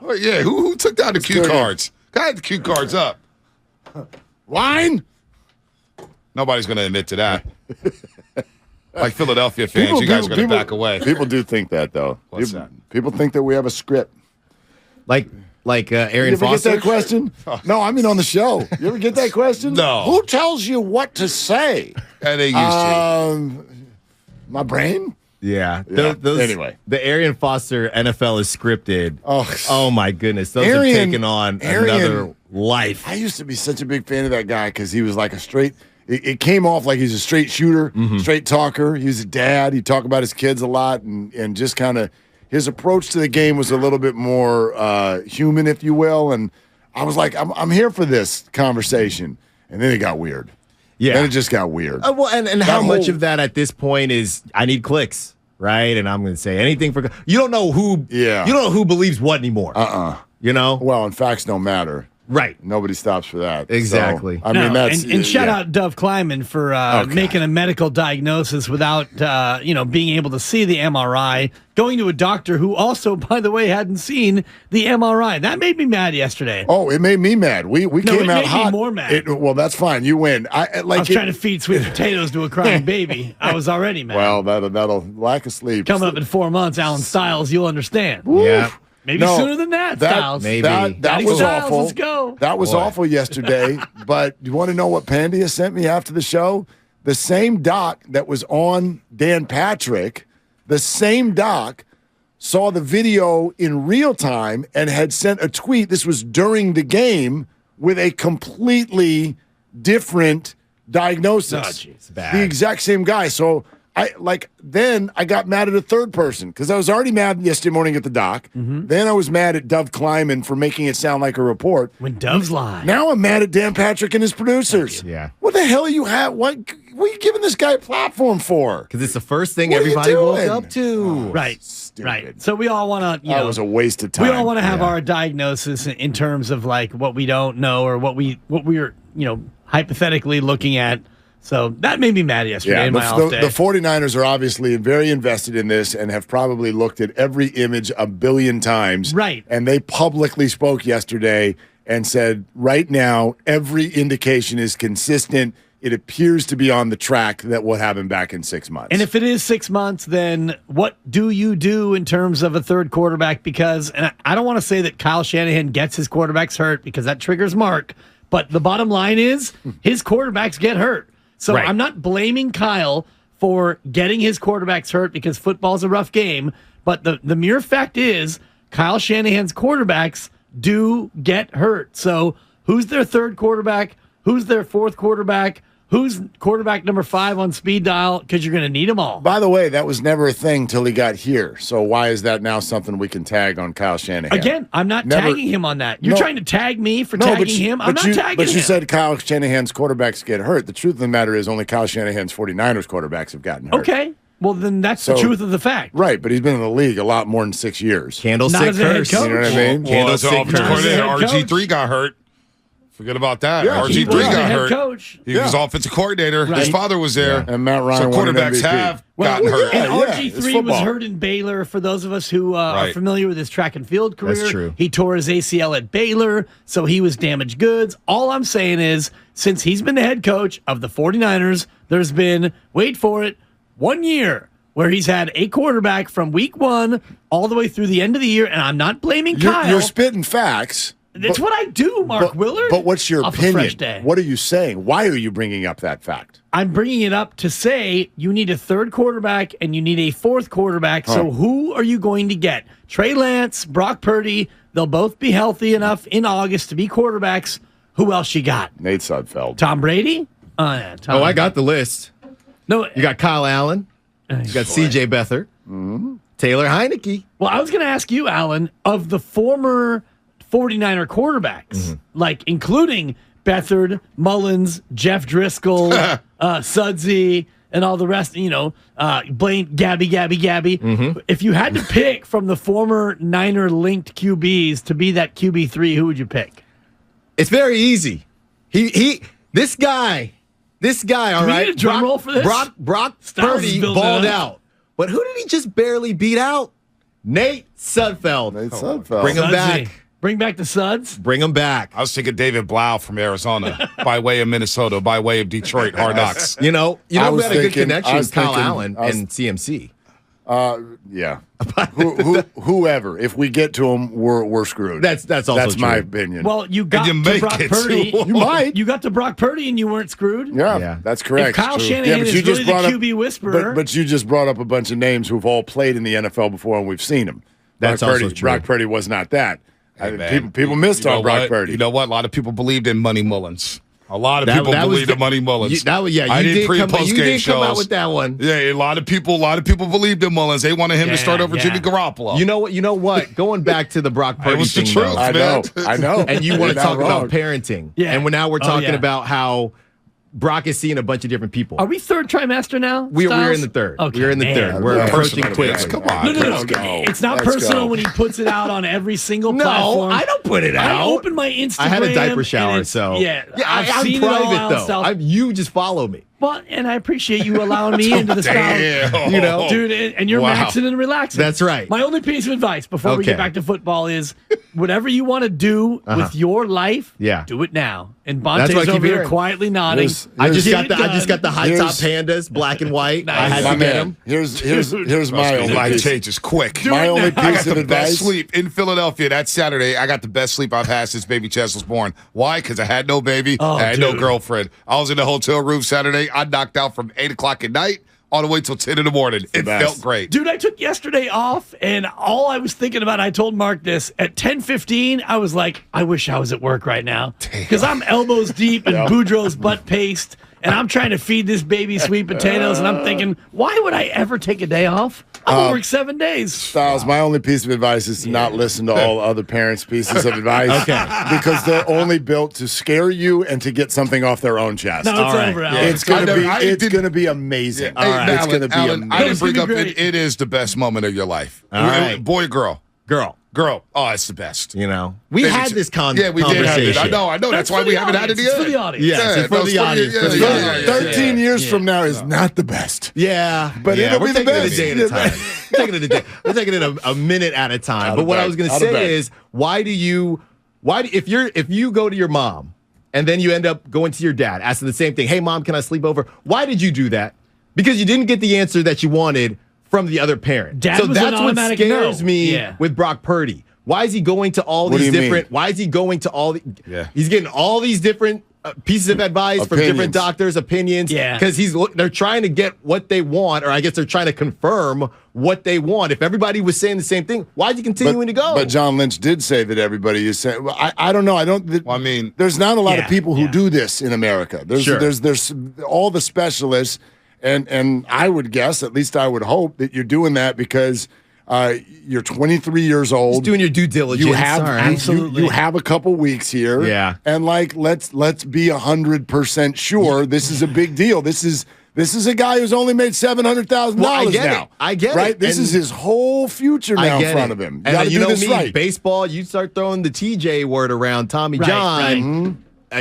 Oh, yeah, who took down the cue cards? Who had the cue cards up? Line? Nobody's going to admit to that. Like Philadelphia fans, you guys are going to back away. People do think that, though. What's that? People think that we have a script. Like Arian You ever Foster? get that question? No, I mean on the show. You ever get that question? No. Who tells you what to say? And they used to. My brain? Yeah. Anyway. The Arian Foster NFL is scripted. Oh my goodness. Those have taken on another life. I used to be such a big fan of that guy because he was like a straight – it came off like he's a straight shooter, straight talker. He was a dad. He'd talk about his kids a lot and just kind of – his approach to the game was a little bit more human, if you will. And I was like, I'm here for this conversation. And then it got weird. Yeah. Then it just got weird. Well, and how much of that at this point is I need clicks, right? And I'm going to say anything for you don't know who you don't know who believes what anymore. You know? Well, and facts don't matter. Right. Nobody stops for that. Exactly. So, I mean, that's and shout out Dove Kleiman for making a medical diagnosis without being able to see the MRI, going to a doctor who also, by the way, hadn't seen the MRI. That made me mad yesterday. Oh, it made me mad. We came out hot. It made me more mad. Well, that's fine. You win. I was trying to feed sweet potatoes to a crying baby. I was already mad. Well, that'll lack of sleep. Coming up in 4 months, Alan Stiles, you'll understand. Yeah. Maybe sooner than that, Stiles. Maybe. That was Stiles, awful. let's go. That was awful yesterday. But you want to know what Pandia sent me after the show? The same doc that was on Dan Patrick, the same doc saw the video in real time and had sent a tweet. This was during the game with a completely different diagnosis. Oh, geez, bad. The exact same guy. So then I got mad at a third person because I was already mad yesterday morning at the doc. Then I was mad at Dove Kleiman for making it sound like a report. When Dove's lying. Now I'm mad at Dan Patrick and his producers. Yeah. What the hell are you what are you giving this guy a platform for? Because it's the first thing What are you everybody woke doing? up to. Right. Stupid. Right. So we all want to, That was a waste of time. We all want to have our diagnosis in terms of like what we don't know or what we're hypothetically looking at. So that made me mad yesterday in my off day. The 49ers are obviously very invested in this and have probably looked at every image a billion times. Right. And they publicly spoke yesterday and said, right now, every indication is consistent. It appears to be on the track that we'll have him back in 6 months. And if it is 6 months, then what do you do in terms of a third quarterback? Because, and I don't want to say that Kyle Shanahan gets his quarterbacks hurt because that triggers Mark, but the bottom line is his quarterbacks get hurt. So I'm not blaming Kyle for getting his quarterbacks hurt because football's a rough game, but the mere fact is Kyle Shanahan's quarterbacks do get hurt. So who's their third quarterback? Who's their fourth quarterback? Who's quarterback number 5 on speed dial? Because you're going to need them all. By the way, that was never a thing till he got here. So why is that now something we can tag on Kyle Shanahan? Again, I'm not tagging him on that. You're trying to tag me for tagging him. I'm not tagging him. But you said Kyle Shanahan's quarterbacks get hurt. The truth of the matter is only Kyle Shanahan's 49ers quarterbacks have gotten hurt. Okay. Well, then that's the truth of the fact. Right, but he's been in the league a lot more than 6 years. Candlestick Not as a head curse. coach. You know what I mean? Well, that's Candlestick offensive curse. coordinator. RG3 got hurt. Forget about that. Yeah, RG3 he was got the head hurt. coach. He was offensive coordinator. Right. His father was there. And Matt Ryan So won an quarterbacks MVP. have gotten hurt. And Yeah, RG3 it's was football. hurt in Baylor. For those of us who are Right. familiar with his track and field career, That's true. He tore his ACL at Baylor, so he was damaged goods. All I'm saying is, since he's been the head coach of the 49ers, there's been, wait for it, 1 year where he's had a quarterback from week 1 all the way through the end of the year, and I'm not blaming Kyle. You're spitting facts. That's what I do, Mark Willard. But what's your off a fresh opinion? day. What are you saying? Why are you bringing up that fact? I'm bringing it up to say you need a third quarterback and you need a fourth quarterback. So who are you going to get? Trey Lance, Brock Purdy, they'll both be healthy enough in August to be quarterbacks. Who else you got? Nate Sudfeld. Tom Brady? Yeah, Tom. Oh, I got the list. No, You got Kyle Allen. You got CJ Beathard. Taylor Heineke. well, I was going to ask you, Alan, of the former 49er quarterbacks, like including Beathard, Mullins, Jeff Driscoll, Sudsy, and all the rest, Blaine, Gabby. If you had to pick from the former Niner linked QBs to be that QB3, who would you pick? It's very easy. This guy, all we right. need a drum roll for this? Brock Styles Purdy is building balled it up. out. But who did he just barely beat out? Nate Sudfeld. Nate Sudfeld. Bring him Sudsy. back. Bring back the Suds. Bring him back. I was thinking David Blau from Arizona, by way of Minnesota, by way of Detroit, Hard Knocks. You know, we had a good connection with Kyle thinking- Allen and CMC. Yeah. Whoever. If we get to him, we're screwed. That's also That's true. my opinion. Well, you got you to make Brock it, Purdy. too. You might. You got to Brock Purdy and you weren't screwed. Yeah, that's correct. If Kyle True. Shanahan but is you just really the brought up- QB whisperer. But you just brought up a bunch of names who've all played in the NFL before, and we've seen them. That's Brock also Purdy, true. Brock Purdy was not that. Hey, People missed on Brock Purdy. You know what? A lot of people believed in Money Mullins. A lot of people believed in Money Mullins. I did did pre-post game come out shows. with that one. Yeah, a lot of people believed in Mullins. They wanted him to start over Jimmy Garoppolo. You know what? Going back to the Brock Purdy was the thing, truth, though, I know. and you want to You're talk not wrong. about parenting. Yeah. And now we're talking yeah. about how Brock is seeing a bunch of different people. Are we third trimester now? We're Styles? in the third. Okay, We're in the man. third. We're Yeah. approaching Personal, quickly. yes, come on. No. Let's go. It's not Let's personal go. when he puts it out on every single No, platform. I don't put it out. I open my Instagram. I had a diaper and shower, it's- so I've I'm seen it all private out, though. Styles. You just follow me. But and I appreciate you allowing me into the style, Damn. You know? dude. And you're Wow. maxing and relaxing. That's right. My only piece of advice before we get Okay. back to football is, whatever you want to do with your life, Yeah. do it now. And That's Bonte's what I keep over there hearing. ally nodding. I just Get got it the done. high top Here's- pandas, black and white. I had My to get man, them. here's my only Life piece. changes quick. My only I got piece of the best advice. sleep in Philadelphia that Saturday. I got the best sleep I've had since baby Chess was born. Why? Because I had no baby. Oh, I had no dude. girlfriend. I was in the hotel room Saturday. I knocked out from 8 o'clock at night all the way till 10 in the morning. It best. felt great. Dude, I took yesterday off, and all I was thinking about, I told Mark this, at 10:15, I was like, I wish I was at work right now. Because I'm elbows deep in Boudreaux's butt paste, and I'm trying to feed this baby sweet potatoes, and I'm thinking, why would I ever take a day off? I'm going to work 7 days. Styles, my only piece of advice is to not listen to all other parents' pieces of advice. Okay. Because they're only built to scare you and to get something off their own chest. No, it's All right. over, Yeah. Alex. It's gonna I be know, I it's did- gonna be amazing. Hey, It's gonna be Alan, I amazing. didn't bring gonna up be it. great. It is the best moment of your life. All right. Boy, girl. Girl. Girl. Oh, it's the best. You know, we Baby had Ch- this Yeah, we did have it. conversation. I know. That's why for we the haven't had it audience. It's yet. for the audience. Yes, it's for no, the audience, for the yeah, audience. yeah, yeah, 13 yeah. years from now is not the best. Yeah, But yeah, it'll we're be the taking best. it a day at a time. We're taking it a day. We're taking it a minute at a time. Out But of what I bed. was going to Out of bed. say is, if you go to your mom and then you end up going to your dad asking the same thing, hey mom, can I sleep over? Why did you do that? Because you didn't get the answer that you wanted from the other parent. Dad so was an that's what automatic scares no. me Yeah. with Brock Purdy. Why is he going to all What do these you mean? different? Why is he going to all the? Yeah. He's getting all these different pieces of advice from different Opinions. doctors, opinions. Yeah. Because they're trying to get what they want, or I guess they're trying to confirm what they want. If everybody was saying the same thing, why is he continuing to go? But John Lynch did say that everybody is saying. Well, I don't know. I don't. Well, I mean, there's not a lot Yeah, of people who yeah. do this in America. There's Sure. there's all the specialists, and I would guess, at least I would hope, that you're doing that because you're 23 years old. Just doing your due diligence. You have All right. Absolutely. you have a couple weeks here, Yeah. and like let's be 100% sure this is a big deal. This is a guy who's only made $700,000 Well, I get now. it. I get it. right? This And is his whole future now I in get front it. of him. And Gotta you do know this me, right. baseball, you start throwing the TJ word around, Tommy Right, John. right. Mm-hmm.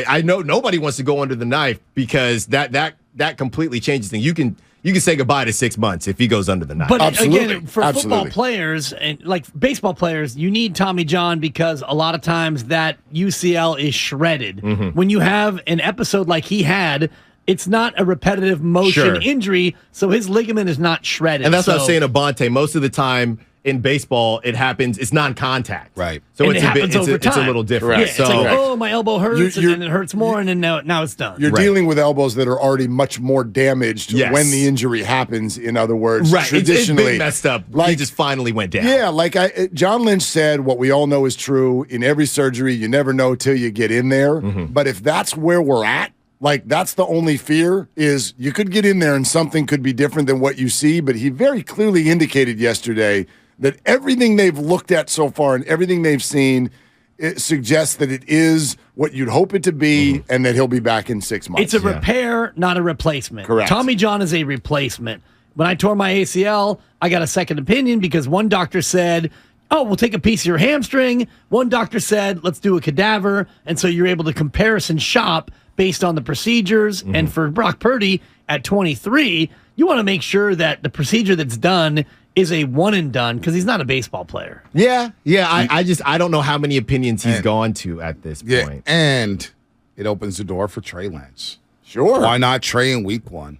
I know nobody wants to go under the knife because that completely changes things. You can say goodbye to 6 months if he goes under the knife. But Absolutely. again, for Absolutely. football players and like baseball players, you need Tommy John because a lot of times that UCL is shredded. Mm-hmm. When you have an episode like he had, it's not a repetitive motion Sure. injury, so his ligament is not shredded. And that's what I So- was saying to Bonte. Most of the time in baseball, it happens. It's non-contact, Right. So And it's it a bit. happens over It's a time. little different. Yeah, So it's like, Correct. oh, my elbow hurts, You're- and then it hurts more, and then now it's done. You're Right. dealing with elbows that are already much more damaged Yes. when the injury happens. In other words, right, it's traditionally, been messed up. He Like, just finally went down. yeah, like John Lynch said, what we all know is true. In every surgery, you never know till you get in there. Mm-hmm. But if that's where we're at, like that's the only fear is you could get in there and something could be different than what you see. But he very clearly indicated yesterday that everything they've looked at so far and everything they've seen, it suggests that it is what you'd hope it to be and that he'll be back in 6 months. It's a repair, not a replacement. Correct. Tommy John is a replacement. When I tore my ACL, I got a second opinion because one doctor said, oh, we'll take a piece of your hamstring. One doctor said, let's do a cadaver. And so you're able to comparison shop based on the procedures. And for Brock Purdy at 23, you want to make sure that the procedure that's done is a one and done because he's not a baseball player. Yeah. I don't know how many opinions he's gone to at this point. And it opens the door for Trey Lance. Sure. Why not Trey in week 1?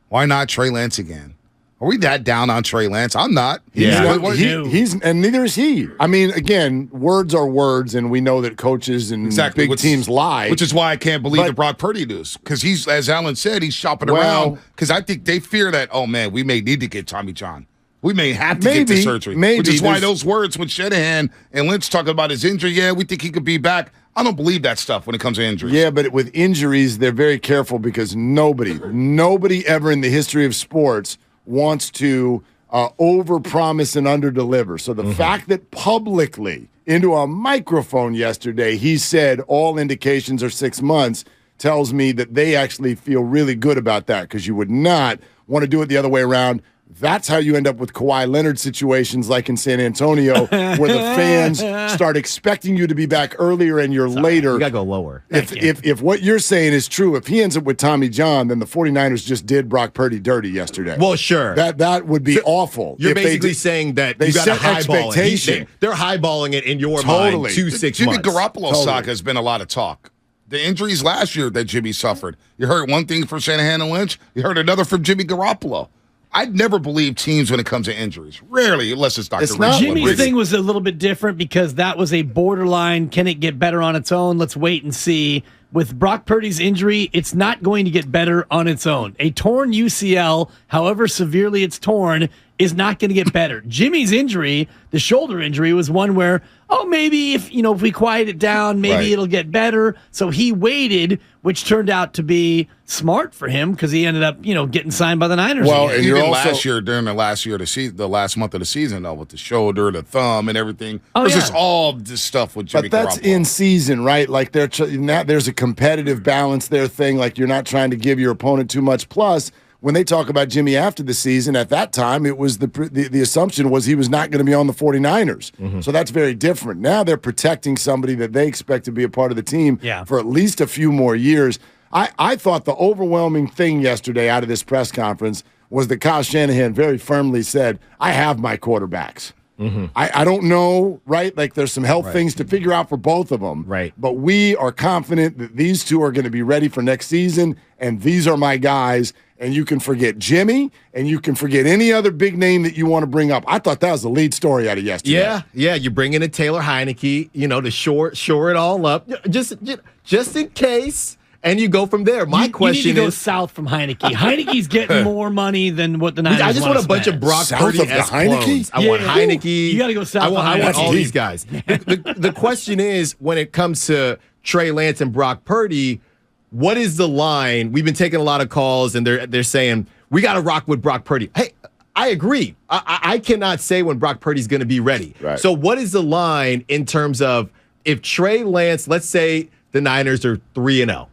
Why not Trey Lance again? Are we that down on Trey Lance? I'm not. He's and neither is he. I mean, again, words are words, and we know that coaches and big teams lie. Which is why I can't believe the Brock Purdy news. Because he's, as Alan said, he's shopping around. Because I think they fear that, oh, man, we may need to get Tommy John. We may have to get the surgery. Which is why those words with Shanahan and Lynch talking about his injury, we think he could be back. I don't believe that stuff when it comes to injuries. Yeah, but with injuries, they're very careful because nobody ever in the history of sports wants to overpromise and underdeliver. So the fact that publicly into a microphone yesterday he said all indications are 6 months tells me that they actually feel really good about that because you would not want to do it the other way around. That's how you end up with Kawhi Leonard situations like in San Antonio where the fans start expecting you to be back earlier and you're later. You got to go lower. If what you're saying is true, if he ends up with Tommy John, then the 49ers just did Brock Purdy dirty yesterday. Well, sure. That would be awful. You're basically saying that you got to highball it. They're highballing it in your mind to 6 months. Jimmy Garoppolo saga has been a lot of talk. The injuries last year that Jimmy suffered. You heard one thing from Shanahan and Lynch. You heard another from Jimmy Garoppolo. I'd never believe teams when it comes to injuries. Rarely, unless it's Dr. Jimmy's thing was a little bit different because that was a borderline, can it get better on its own? Let's wait and see. With Brock Purdy's injury, it's not going to get better on its own. A torn UCL, however severely it's torn, is not going to get better. Jimmy's injury, the shoulder injury, was one where, maybe if we quiet it down, maybe it'll get better. So he waited, which turned out to be smart for him because he ended up, getting signed by the Niners. Well, and even last year, during the last year of the season, the last month of the season, though, with the shoulder, the thumb, and everything, it was just all this stuff with Jimmy Garoppolo. But that's in season, right? Like there's a competitive balance there thing. Like you're not trying to give your opponent too much. Plus, when they talk about Jimmy after the season, at that time, it was the assumption was he was not going to be on the 49ers. Mm-hmm. So that's very different. Now they're protecting somebody that they expect to be a part of the team for at least a few more years. I thought the overwhelming thing yesterday out of this press conference was that Kyle Shanahan very firmly said, I have my quarterbacks. Mm-hmm. I don't know, right? Like there's some health things to figure out for both of them. Right. But we are confident that these two are going to be ready for next season, and these are my guys. And you can forget Jimmy, and you can forget any other big name that you want to bring up. I thought that was the lead story out of yesterday. Yeah. You bring in a Taylor Heineke, to shore it all up, just in case. And you go from there. My question is, you need to go south from Heineke. Heineke's getting more money than what the Niners I just want a bunch of Brock Purdy-esque clones. I want Heineke. You got to go south. I want all these guys. The question is, when it comes to Trey Lance and Brock Purdy, what is the line? We've been taking a lot of calls, and they're saying we got to rock with Brock Purdy. Hey, I agree. I cannot say when Brock Purdy's going to be ready. Right. So what is the line in terms of if Trey Lance, let's say the Niners are 3-0.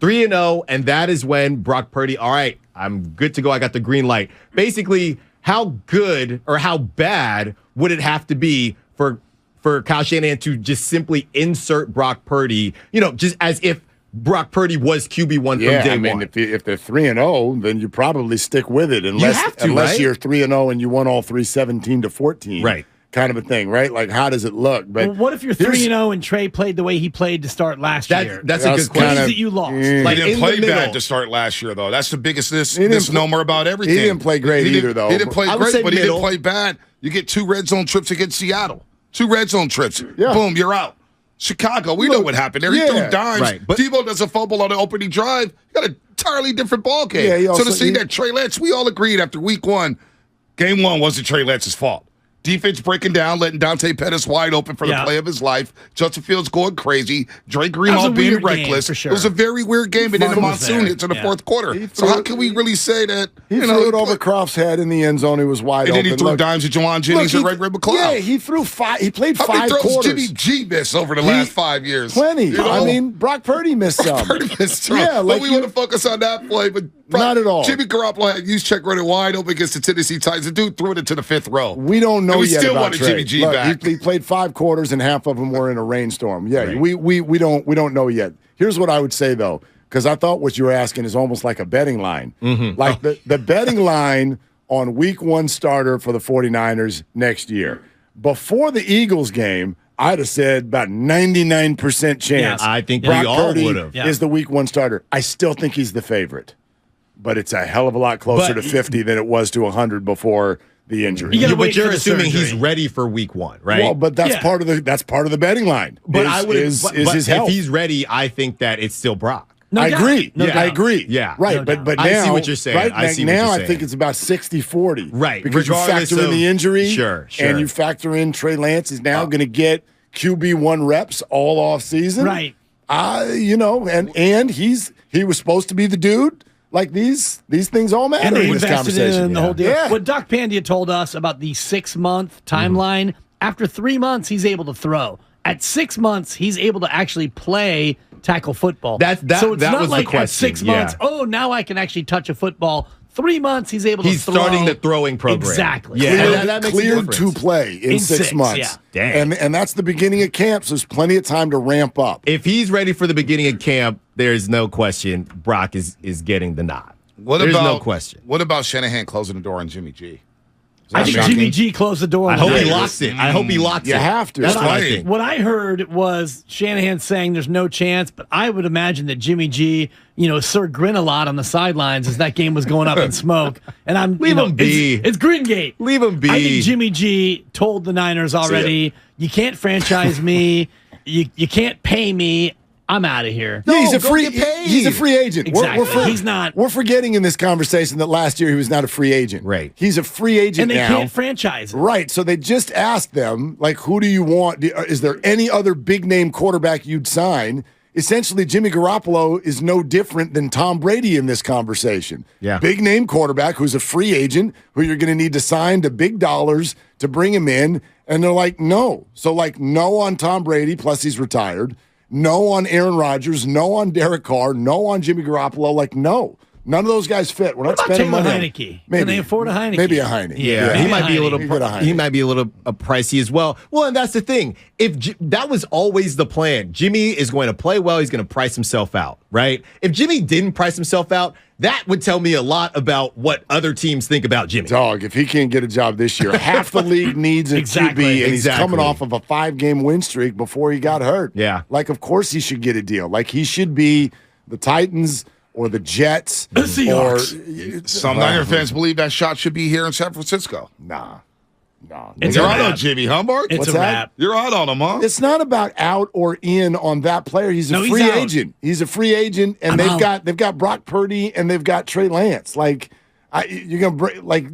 3-0, and that is when Brock Purdy, all right, I'm good to go. I got the green light. Basically, how good or how bad would it have to be for Kyle Shanahan to just simply insert Brock Purdy, just as if Brock Purdy was QB1 from day one? If they're 3-0, then you probably stick with it unless you're 3-0 and you won all 3 17-14. Right. Kind of a thing, right? Like, how does it look? But what if you're 3-0 and Trey played the way he played to start last year? That's a good question. That you lost. He didn't play bad to start last year, though. That's the biggest misnomer about everything. He didn't play great either, though. He didn't play great, but he didn't play bad. You get 2 red zone trips against Seattle. 2 red zone trips. Yeah. Boom, you're out. Chicago, we know what happened there. He threw dimes. Right. But Debo does a fumble on the opening drive. You got an entirely different ball game. So to see that Trey Lance, we all agreed after week 1, game 1 wasn't Trey Lance's fault. Defense breaking down, letting Dante Pettis wide open for the play of his life. Justin Fields going crazy. Drake Greenlaw being reckless. For sure. It was a very weird game, and then the monsoon hits in the fourth quarter. So how can we really say that? He threw it over Croft's head in the end zone. He was wide open. And then he threw dimes at Jawan Jennings and Ray McLeod. Yeah, he threw 5. He played 5 quarters. How many throws Jimmy G missed over the last 5 years? Plenty. I mean, Brock Purdy missed some. Purdy missed some. Yeah, but we want to focus on that play. But not at all. Jimmy Garoppolo had use check running wide open against the Tennessee Titans. The dude threw it into the 5th row. We don't know yet still about wanted Trey. Jimmy G back. He played 5 quarters, and half of them were in a rainstorm. Yeah, we don't know yet. Here's what I would say, though, because I thought what you were asking is almost like a betting line. Mm-hmm. Like the betting line on week 1 starter for the 49ers next year. Before the Eagles game, I'd have said about 99% chance. I think Brock we all Purdy would have. is the week 1 starter. I still think he's the favorite, but it's a hell of a lot closer to 50 than it was to 100 before the injury. But you're assuming he's ready for week 1, right? Well, but that's part of the betting line. But I would his health. if he's ready, I think that it's still Brock. I agree. No doubt. I agree. Yeah. Right. No but now, I see what you're saying. Right I see what now, you're I saying. think it's about 60-40. Right. Because Regardless you factor in the injury. Sure. And you factor in Trey Lance is now going to get QB1 reps all off season. Right. And he was supposed to be the dude. Like these things all matter And they in this invested conversation. in the whole deal. Yeah. What Doc Pandia told us about the 6-month timeline, after 3 months, he's able to throw. At 6 months, he's able to actually play tackle football. So it's not was like the question. at 6 months, now I can actually touch a football. 3 months, he's able to throw. He's starting the throwing program. Exactly. Yeah, that makes a cleared difference. to play in 6 months. Yeah. Dang. And that's the beginning of camp, so there's plenty of time to ramp up. If he's ready for the beginning of camp, there's no question Brock is getting the nod. There's no question. What about Shanahan closing the door on Jimmy G? I think Jimmy G closed the door. I hope he Niners. locks it. I hope he locks it. You have to. That's what I Right. think. What I heard was Shanahan saying there's no chance, but I would imagine that Jimmy G, Sir Grin a lot on the sidelines as that game was going up in smoke. And I'm Leave him be. It's Gringate. Leave him be. I think Jimmy G told the Niners already, you can't franchise me, you can't pay me. I'm out of here. Yeah, he's a go free. get paid. He's a free agent. Exactly. He's not. We're forgetting in this conversation that last year he was not a free agent. Right. He's a free agent And they now. can't franchise it. Right. So they just asked them, like, who do you want? Is there any other big name quarterback you'd sign? Essentially, Jimmy Garoppolo is no different than Tom Brady in this conversation. Yeah. Big name quarterback who's a free agent who you're going to need to sign to big dollars to bring him in. And they're like, no. So, like, no on Tom Brady, plus he's retired. No on Aaron Rodgers. No on Derek Carr. No on Jimmy Garoppolo. Like, no. None of those guys fit. We're not What about spending Taylor money. Heineke? Maybe. Can they afford a Heineke? Maybe a Heineke. Yeah, he might be a little. You get a Heineke. He might be a little pricey as well. Well, and that's the thing. If that was always the plan, Jimmy is going to play well. He's going to price himself out, right? If Jimmy didn't price himself out, that would tell me a lot about what other teams think about Jimmy. Dog, if he can't get a job this year, half the league needs a Exactly. QB, and he's Exactly. coming off of a 5-game win streak before he got hurt. Yeah. Like, of course he should get a deal. Like, he should be the Titans or the Jets. The Seahawks. Some Niner fans believe that shot should be here in San Francisco. Nah. It's You're a out on wrap. Jimmy Humbert? It's What's a that? wrap. You're out on him, huh? It's not about out or in on that player. He's a No, he's free out. agent. He's a free agent, and I'm out. they've got Brock Purdy and they've got Trey Lance. Like, you're gonna like,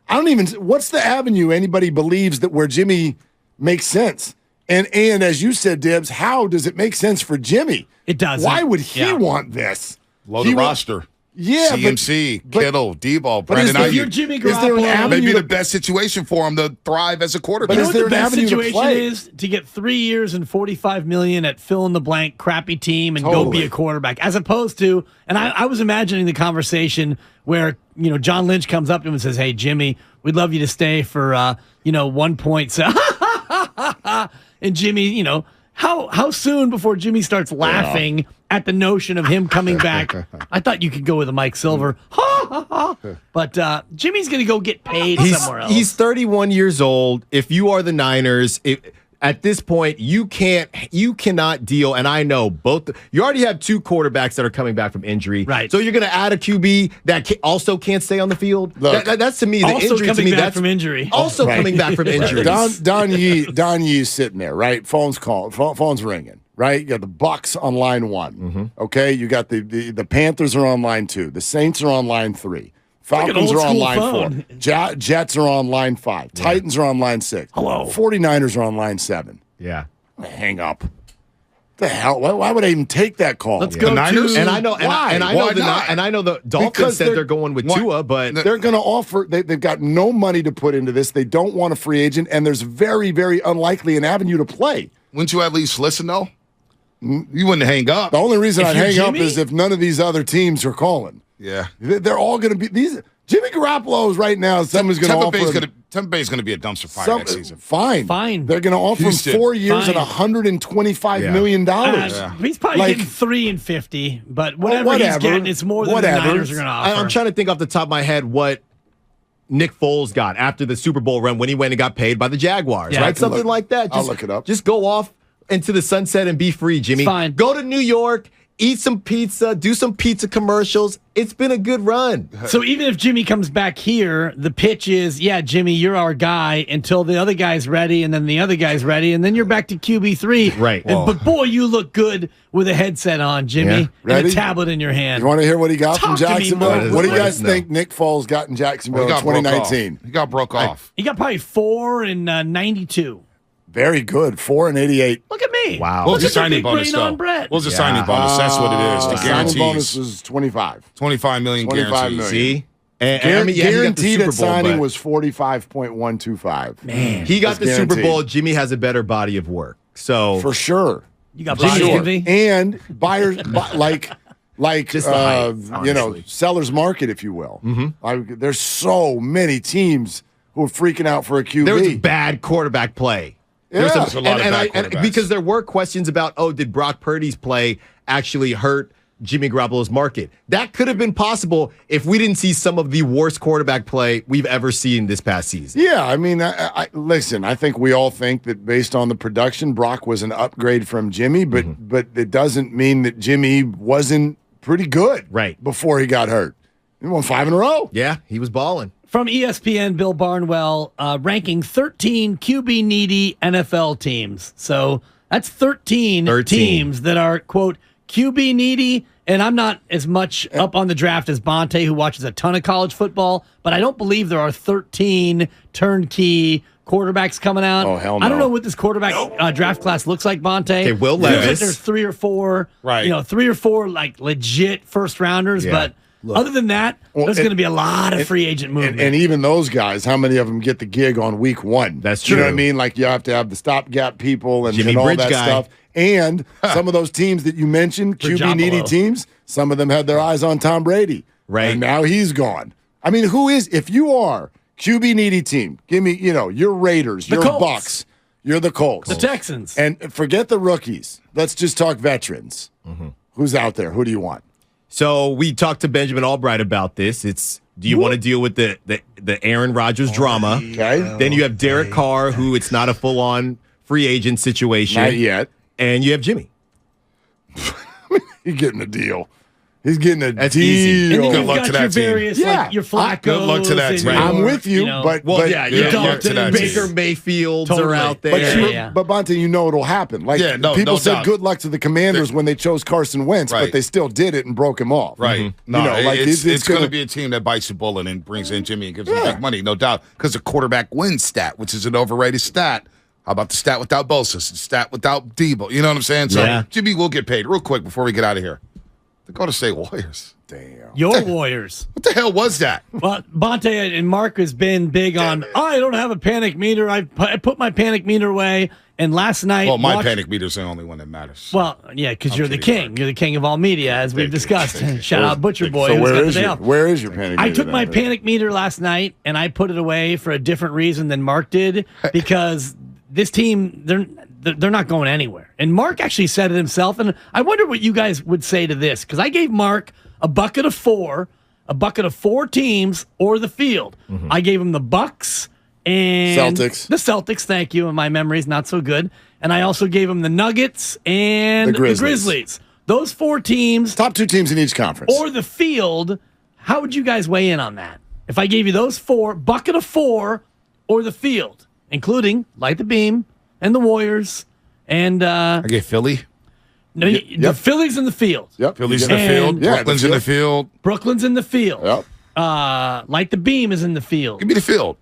I don't even. What's the avenue anybody believes that where Jimmy makes sense? And as you said, Dibs, how does it make sense for Jimmy? It doesn't. Why would he Yeah. want this? Load He the wa- roster. Yeah, CMC, but- Kittle, Debo, but is Brandon there- If you're Ayuk. Jimmy Is there an Garoppolo, avenue Maybe to- the best situation for him to thrive as a quarterback. But you know is what there the an best avenue to situation play? is? To get 3 years and $45 million at fill in the blank crappy team and go Totally. be a quarterback, as opposed to. And I was imagining the conversation where John Lynch comes up to him and says, "Hey Jimmy, we'd love you to stay for 1 point." And Jimmy, how soon before Jimmy starts laughing at the notion of him coming back? I thought you could go with a Mike Silver. But Jimmy's going to go get paid somewhere else. He's 31 years old. If you are the Niners, at this point, you cannot deal. And I know you already have 2 quarterbacks that are coming back from injury. Right. So you're going to add a QB that also can't stay on the field. Look, That's to me the also injury. coming to me, back that's from injury. Also coming back from injury. Don Yee's sitting there, right? Phone's ringing, right? You got the Bucks on line 1. Mm-hmm. Okay, you got the Panthers are on line 2. The Saints are on line 3. Falcons old are on school line phone. 4. Jets are on line 5. Titans are on line 6. Hello. 49ers are on line 7. Yeah. Hang up. The hell? Why would I even take that call? Let's go Niners? to. And I know, Why? and I Why know the not? and I know the Dolphins Because said they're- they're going with Why- Tua, but They're going to offer. They've got no money to put into this. They don't want a free agent, and there's very, very unlikely an avenue to play. Wouldn't you at least listen, though? You wouldn't hang up. The only reason If I'd you're hang up Jimmy? is if none of these other teams are calling. Yeah. They're all going to be these. Jimmy Garoppolo is right now. Someone's going to Tampa offer Bay's him gonna Tampa Bay's going to be a dumpster fire some- next season. Fine. They're going to offer Houston. him 4 years Fine. and $125 million dollars. He's probably Like- getting 3 and 50, but whatever, he's whatever. getting, it's more than the Whatever. Niners are going to offer. I'm trying to think off the top of my head what Nick Foles got after the Super Bowl run when he went and got paid by the Jaguars, Yeah, right? Something like that. I'll look it up. Just go off into the sunset and be free, Jimmy. It's fine. Go to New York, eat some pizza, do some pizza commercials. It's been a good run. So even if Jimmy comes back here, the pitch is, yeah, Jimmy, you're our guy until the other guy's ready, and then the other guy's ready, and then you're back to QB3. Right. But boy, you look good with a headset on, Jimmy, Yeah. and Ready? a tablet in your hand. You want to hear what he got Talk from to me, Jacksonville? Mo. What do you Let guys us know. think Nick Foles got in Jacksonville in 2019? He got broke off. He got probably 4 and 92. Very good. 4 and 88. Look at me. Wow. What Look was the at the signing big bonus, brain on though? Brett. What was the signing bonus? That's what it is. The Signing bonus guarantees. was 25. 25 million 25 guarantees. million. See? And I mean, yeah, he got the Guaranteed Super at Bowl, signing but was 45.125. Man, he got the That's Super Bowl. guaranteed. Jimmy has a better body of work. So For sure. you got For body sure. envy. And buyers, like Just the height, honestly. seller's market, if you will. There's so many teams who are freaking out for a QB. there was bad quarterback play. There was Yeah. There's a lot of bad quarterbacks. because there were questions about, did Brock Purdy's play actually hurt Jimmy Garoppolo's market? That could have been possible if we didn't see some of the worst quarterback play we've ever seen this past season. Yeah, I mean, listen, I think we all think that based on the production, Brock was an upgrade from Jimmy, but it doesn't mean that Jimmy wasn't pretty good Right. before he got hurt. He won 5 in a row. Yeah, he was balling. From ESPN, Bill Barnwell ranking 13 QB needy NFL teams. So that's 13 teams that are, quote, QB needy. And I'm not as much up on the draft as Bonte, who watches a ton of college football, but I don't believe there are 13 turnkey quarterbacks coming out. Oh, hell I don't no. know what this quarterback draft class looks like, Bonte. Okay, Will Feels like Levis. there's 3 or 4, Right. 3 or 4 like legit first rounders, Yeah. but other than that, there's going to be a lot of free agent movement. And even those guys, how many of them get the gig on week 1? That's You know true. what I mean? Like you have to have the stopgap people and, Jimmy and all Bridge that guy. stuff. And some of those teams that you mentioned, QB needy Garoppolo. teams, some of them had their eyes on Tom Brady. Right. And now he's gone. I mean, if you are QB needy team, give me, your Raiders, your Colts. Bucks, you're the Colts. the Texans. And forget the rookies. Let's just talk veterans. Who's out there? Who do you want? So we talked to Benjamin Albright about this. Do you want to deal with the Aaron Rodgers drama? Okay. Then you have Derek Carr, who it's not a full-on free agent situation. Not yet. And you have Jimmy. He's getting a deal. He's getting a That's deal. easy. And then Good you've luck got to your that team. various, Yeah. like your Flaccos. Good luck to that and team. your, I'm with you, but Yeah, Good your luck to that Baker team. Mayfields Totally. are out But, there. Yeah. but Bonte, it'll happen. Like Yeah, no people said, doubt. good luck to the Commanders when they chose Carson Wentz, but Right. they still did it and broke him off. Right. No, it's it's going gonna to be a team that bites the bullet and brings in Jimmy and gives him big money, no doubt. Because the quarterback wins stat, which is an overrated stat. How about the stat without Bosa? The stat without Debo? You know what I'm saying? So Yeah. Jimmy will get paid. Real quick before we get out of here. The Golden State Warriors. Damn. Your Warriors. What the hell was that? Well, Bonte and Mark has been big on, I don't have a panic meter. I put my panic meter away. And last night. Well, my panic meter's the only one that matters. Well, yeah, because you're the kidding, king. Mark. You're the king of all media, as we've discussed. Shout out Butcher Boy. So who's got where the is day your off. where is your panic? I meter took my then? panic meter last night and I put it away for a different reason than Mark did because this team they're not going anywhere. And Mark actually said it himself. And I wonder what you guys would say to this because I gave Mark a bucket of four teams or the field. I gave him the Bucks and Celtics. The Celtics. Thank you. And my memory's not so good. And I also gave him the Nuggets and The Grizzlies. Those 4 teams Top 2 teams in each conference. or the field. How would you guys weigh in on that? If I gave you those 4, bucket of 4, or the field, including Light the Beam and the Warriors, and I get Philly. the Phillies in the field, Yep. Philly's in You the get- And- field. Yeah, Brooklyn's the in the field. Brooklyn's in the field, Yep. Light the Beam is in the field. Give me the field.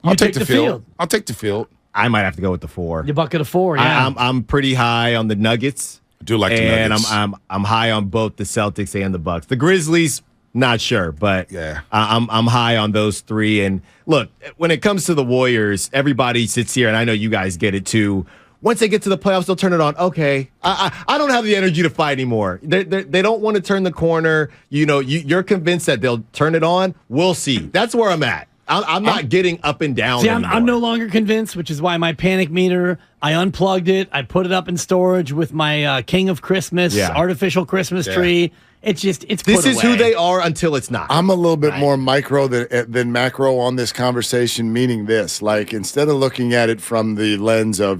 I'll You take take the the field. field. I'll take the field. I might have to go with the 4. Your bucket of 4, yeah. I'm pretty high on the Nuggets. I do like the and Nuggets. I'm high on both the Celtics and the Bucks. The Grizzlies, not sure, but Yeah. I'm high on those 3. And look, when it comes to the Warriors, everybody sits here, and I know you guys get it too. Once they get to the playoffs, they'll turn it on. Okay, I don't have the energy to fight anymore. They don't want to turn the corner. You're convinced that they'll turn it on. We'll see. That's where I'm at. I'm not getting up and down. See, anymore. I'm no longer convinced, which is why my panic meter, I unplugged it. I put it up in storage with my King of Christmas Yeah. artificial Christmas tree. it's this put is away. who they are until it's not. I'm a little bit more micro than macro on this conversation, meaning this. Like, instead of looking at it from the lens of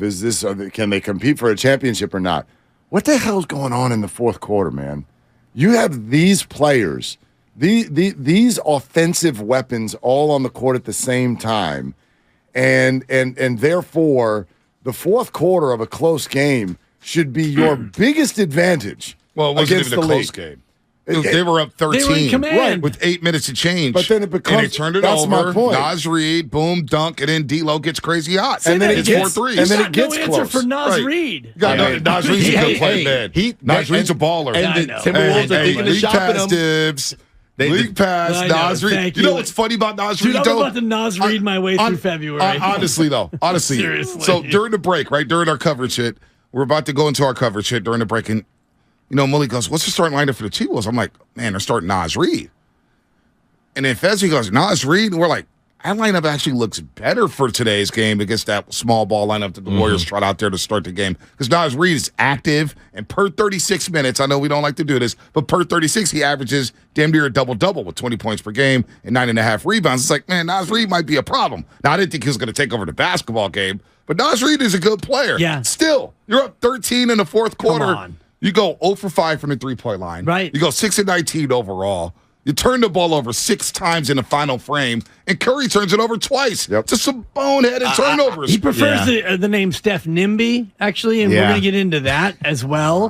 can they compete for a championship or not, what the hell's going on in the fourth quarter, man? You have these players, these offensive weapons all on the court at the same time, and therefore the fourth quarter of a close game should be your biggest advantage. Well, it wasn't against even a the close league. game. They were up 13. They were in command. Right. With 8 minutes to change. But then it becomes- And they turned it that's over. my point. Nas Reed, boom, dunk, and then D'Lo gets crazy hot. And then it it's gets- 4 threes. and then Got it gets no answer close. for Nas Right. Reed. Nas Reed's a good player, man. Nas Reed's a baller. And I the know. Timberwolves are thinking of league shopping pass him. Dibs. League pass, I know. Nas Reed. Thank You know you. what's funny about Nas Dude, Reed, I'm though? about to Nas Reed my way through February. Honestly, though. Honestly. Seriously. So during the break, right, during our coverage hit, we're about to go into our coverage hit during the break, and, Mully goes, what's the starting lineup for the T-Wolves? I'm like, man, they're starting Nas Reed. And then Fezzi goes, Nas Reed? And we're like, that lineup actually looks better for today's game against that small ball lineup that the Warriors trot out there to start the game. Because Nas Reed is active, and per 36 minutes, I know we don't like to do this, but per 36, he averages damn near a double-double with 20 points per game and 9.5 rebounds. It's like, man, Nas Reed might be a problem. Now, I didn't think he was going to take over the basketball game, but Nas Reed is a good player. Yeah. Still, you're up 13 in the fourth quarter. on. You go 0 for 5 from the three-point line. Right. You go 6 of 19 overall. You turn the ball over 6 times in the final frame, and Curry turns it over twice. Yep. Just some boneheaded turnovers. He prefers the name Steph Nimby, actually, and we're going to get into that as well.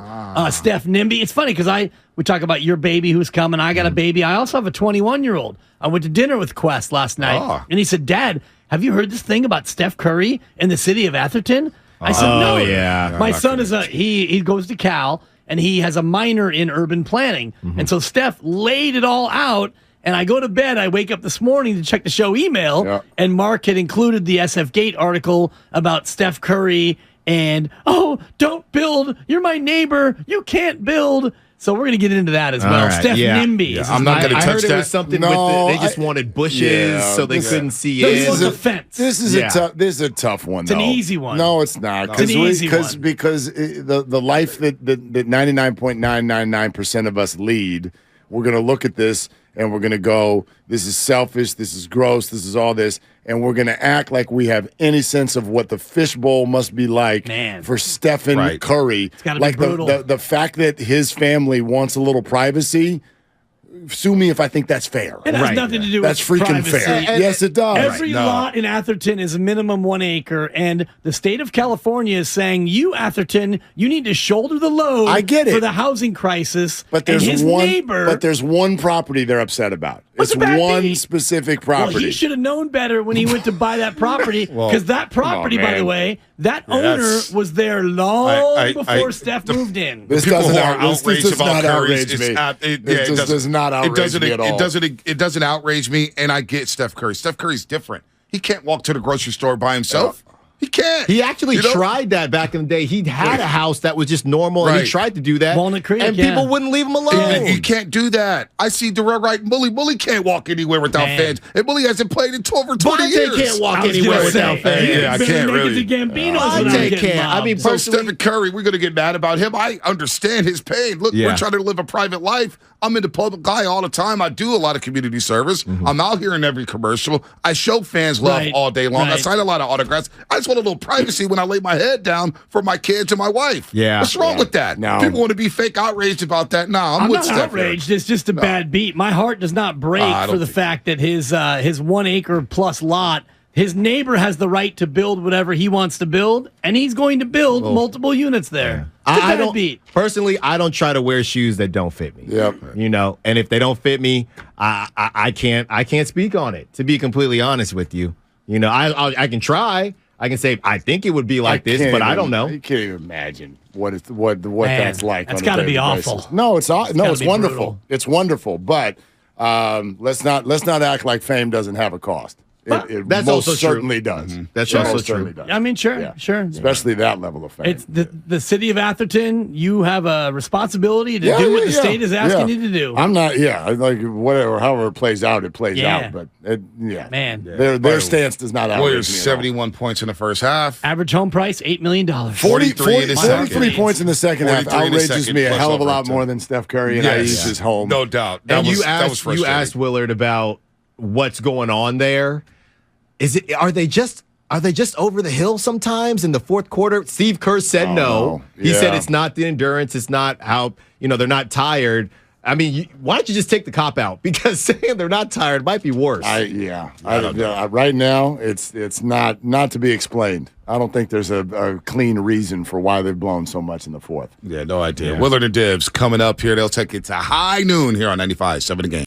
Steph Nimby. It's funny because we talk about your baby who's coming. I got a baby. I also have a 21-year-old. I went to dinner with Quest last night, and he said, Dad, have you heard this thing about Steph Curry in the city of Atherton? I said, no. Yeah. My son is he goes to Cal, and he has a minor in urban planning. And so Steph laid it all out. And I go to bed. I wake up this morning to check the show email, and Mark had included the SF Gate article about Steph Curry and, don't build. You're my neighbor. You can't build. So we're going to get into that as well. Right, Steph yeah. Nimby. Yeah, I'm not going to I touch heard that. it was something No, with they just wanted bushes so they couldn't see This in. is a fence. This is a tough one. It's an easy one. No, it's not. It's an easy one. Because the life that 99.999% of us lead, we're going to look at this and we're going to go, this is selfish, this is gross, this is all this, and we're going to act like we have any sense of what the fishbowl must be like for Stephen Curry. It's gotta be like brutal. the fact that his family wants a little privacy. Sue me if I think that's fair. It has nothing to do That's with freaking privacy. fair. Yes, it does. Every lot in Atherton is a minimum 1 acre, and the state of California is saying, you, Atherton, you need to shoulder the load I get it. for the housing crisis. But there's and his one. neighbor. But there's one property they're upset about. What's It's the bad one thing? specific Well, property. he should have known better when he went to buy that property, because that property, by the man. way, that owner that's- was there long before I- Steph moved in. This People doesn't who are outrage, outraged this does about not Curry outrage is- me. it This doesn't- does not outrage me at all. It doesn't outrage me, and I get Steph Curry. Steph Curry's different. He can't walk to the grocery store by himself. He can't. He actually tried that back in the day. He had a house that was just normal, and he tried to do that. Walnut Creek, and people wouldn't leave him alone. And you can't do that. I see Darrell Wright and Bully. Bully can't walk anywhere without fans. And Bully hasn't played in over 20 years. Bonte can't walk I was anywhere gonna without say, fans. Yeah, I better can't make really. it to Gambino's Bonte without getting can't. I mean, mobbed. So personally- Stephen Curry, we're going to get mad about him. I understand his pain. Look, Yeah. we're trying to live a private life. I'm in the public eye all the time. I do a lot of community service. I'm out here in every commercial. I show fans love all day long. I Right. sign a lot of autographs. I just want a little privacy when I lay my head down for my kids and my wife. Yeah. What's wrong with that? No. People want to be fake outraged about that. Nah, I'm with not Steph here. outraged. It's just a bad beat. My heart does not break I don't for the think- fact that his 1 acre plus lot, his neighbor has the right to build whatever he wants to build, and he's going to build multiple units there. It's a I bad don't beat. personally. I don't try to wear shoes that don't fit me. Yep. And if they don't fit me, I can't speak on it. To be completely honest with you, I can try. I can say I think it would be like this, but I don't know. You can't even imagine what that's like. That's on a gotta be daily awful. basis. No, it's gotta be wonderful. brutal. It's wonderful, but let's not act like fame doesn't have a cost. It That's most also true. certainly does. Mm-hmm. That's It also most true. certainly does. I mean, sure. Especially that level of fame. It's the city of Atherton. You have a responsibility to do what the state is asking you to do. I'm not. Yeah, like whatever, however it plays out, it plays Yeah. out. But Man. their stance does not outrage Warriors me at all. 71 points in the first half. Average home price $8 million. 43 in the second. 43 points in the second half 43 in the outrages second, me a plus hell of a lot overtime. more than Steph Curry and Yes. Aisha's home. No doubt. That And was you frustrating. asked Willard about what's going on there. Are they just over the hill sometimes in the fourth quarter? Steve Kerr said no. He said it's not the endurance. It's not how they're not tired. I mean, why don't you just take the cop out? Because saying they're not tired might be worse. Right now, it's not to be explained. I don't think there's a clean reason for why they've blown so much in the fourth. Yeah, no idea. Willard and Dibs coming up here. They'll take it to high noon here on 95.7 The Game.